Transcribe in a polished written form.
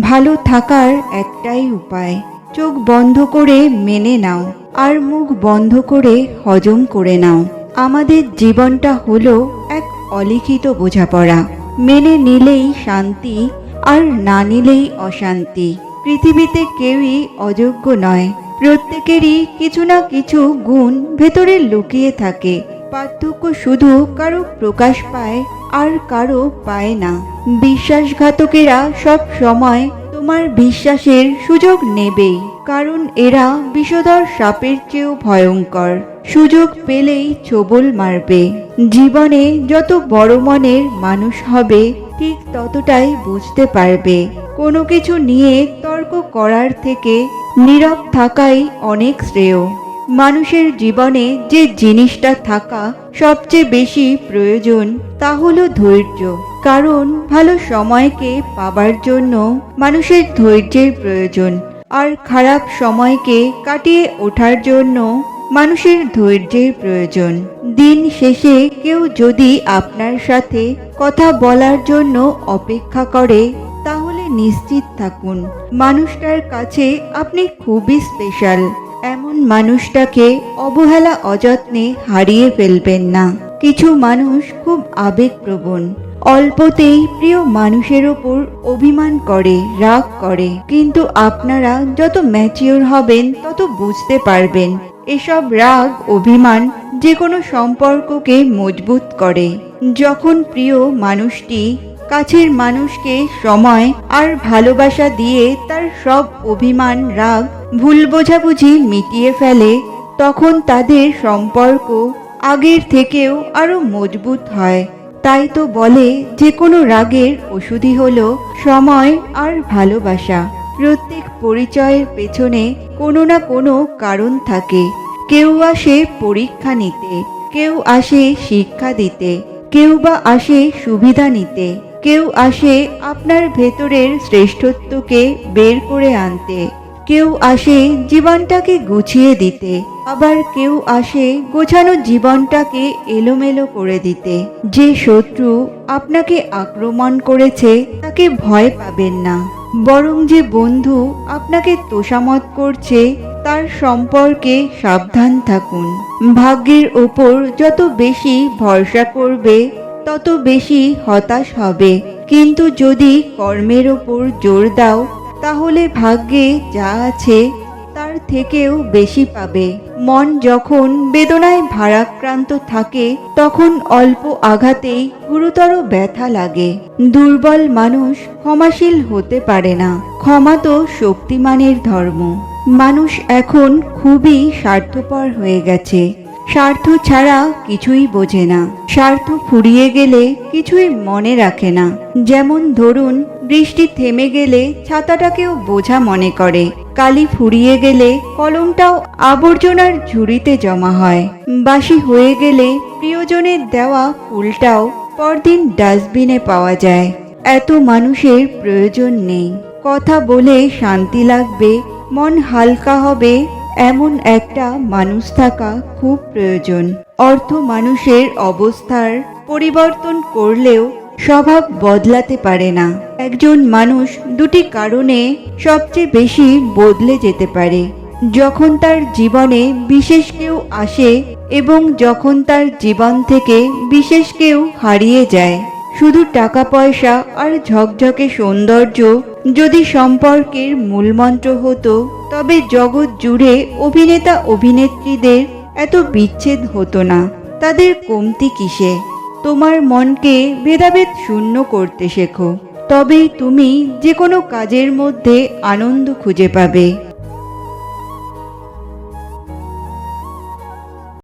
ভালো থাকার একটাই উপায়, চোখ বন্ধ করে মেনে নাও আর মুখ বন্ধ করে হজম করে নাও। আমাদের জীবনটা হলো এক অলিখিত বোঝাপড়া। মেনে নিলেই শান্তি, আর না নিলেই অশান্তি। পৃথিবীতে কেউই অযোগ্য নয়, প্রত্যেকেরই কিছু না কিছু গুণ ভেতরে লুকিয়ে থাকে। পার্থক্য শুধু কারো প্রকাশ পায় আর কারো পায় না। বিশ্বাসঘাতকেরা সব সময় তোমার বিশ্বাসের সুযোগ নেবেই, কারণ এরা বিষধর সাপের চেয়েও ভয়ঙ্কর। সুযোগ পেলেই ছোবল মারবে। জীবনে যত বড় মনের মানুষ হবে, ঠিক ততটাই বুঝতে পারবে কোনো কিছু নিয়ে তর্ক করার থেকে নীরব থাকাই অনেক শ্রেয়। মানুষের জীবনে যে জিনিসটা থাকা সবচেয়ে বেশি প্রয়োজন তা হলো ধৈর্য। কারণ ভালো সময়কে পাবার জন্য মানুষের ধৈর্যের প্রয়োজন, আর খারাপ সময়কে কাটিয়ে ওঠার জন্য মানুষের ধৈর্যের প্রয়োজন। দিন শেষে কেউ যদি আপনার সাথে কথা বলার জন্য অপেক্ষা করে, তাহলে নিশ্চিত থাকুন মানুষটার কাছে আপনি খুবই স্পেশাল। এমন মানুষটাকে অবহেলা অযত্নে হারিয়ে ফেলবেন না। কিছু মানুষ খুব আবেগপ্রবণ, অল্পতেই প্রিয় মানুষের ওপর অভিমান করে, রাগ করে। কিন্তু আপনারা যত ম্যাচিওর হবেন তত বুঝতে পারবেন এসব রাগ অভিমান যে কোনো সম্পর্ককে মজবুত করে। যখন প্রিয় মানুষটি কাছের মানুষকে সময় আর ভালোবাসা দিয়ে তার সব অভিমান, রাগ, ভুল বোঝাবুঝি মিটিয়ে ফেলে, তখন তাদের সম্পর্ক আগের থেকেও আরো মজবুত হয়। তাই তো বলে যে কোনো রাগের ওষুধই হলো সময় আর ভালোবাসা। প্রত্যেক পরিচয়ের পেছনে কোনো না কোনো কারণ থাকে। কেউ আসে পরীক্ষা নিতে, কেউ আসে শিক্ষা দিতে, কেউ বা আসে সুবিধা নিতে, কেউ আসে আপনার ভেতরের শ্রেষ্ঠত্বকে বের করে আনতে, কেউ আসে জীবনটাকে গুছিয়ে দিতে, আবার কেউ আসে গোছানো জীবনটাকে এলোমেলো করে দিতে। যে শত্রু আপনাকে আক্রমণ করেছে তাকে ভয় পাবেন না, বরং যে বন্ধু আপনাকে তোষামত করছে তার সম্পর্কে সাবধান থাকুন। ভাগ্যের ওপর যত বেশি ভরসা করবে তত বেশি হতাশ হবে, কিন্তু যদি কর্মের ওপর জোর দাও তাহলে ভাগ্যে যা আছে তার থেকেও বেশি পাবে। মন যখন বেদনায় ভারাক্রান্ত থাকে তখন অল্প আঘাতেই গুরুতর ব্যথা লাগে। দুর্বল মানুষ ক্ষমাশীল হতে পারে না, ক্ষমা তো শক্তিমানের ধর্ম। মানুষ এখন খুবই স্বার্থপর হয়ে গেছে, স্বার্থ ছাড়া কিছুই বোঝে না। স্বার্থ ফুরিয়ে গেলে কিছুই মনে রাখে না। যেমন ধরুন, বৃষ্টি থেমে গেলে ছাতাটাকেও বোঝা মনে করে, কালি ফুরিয়ে গেলে কলমটাও আবর্জনার ঝুড়িতে জমা হয়, বাসি হয়ে গেলে প্রিয়জনের দেওয়া ফুলটাও পরদিন ডাস্টবিনে পাওয়া যায়। এত মানুষের প্রয়োজন নেই। কথা বলে শান্তি লাগবে, মন হালকা হবে, এমন একটা মানুষ থাকা খুব প্রয়োজন। অর্থ মানুষের অবস্থার পরিবর্তন করলেও স্বভাব বদলাতে পারে না। একজন মানুষ দুটি কারণে সবচেয়ে বেশি বদলে যেতে পারে: যখন তার জীবনে বিশেষ কেউ আসে এবং যখন তার জীবন থেকে বিশেষ কেউ হারিয়ে যায়। শুধু টাকা পয়সা আর ঝকঝকে সৌন্দর্য যদি সম্পর্কের মূলমন্ত্র হতো, তবে জগৎ জুড়ে অভিনেতা অভিনেত্রীদের এত বিচ্ছেদ হতো না। তাদের কমতি কিসে? তোমার মনকে ভেদাভেদ শূন্য করতে শেখো, তবেই তুমি যে কোনো কাজের মধ্যে আনন্দ খুঁজে পাবে।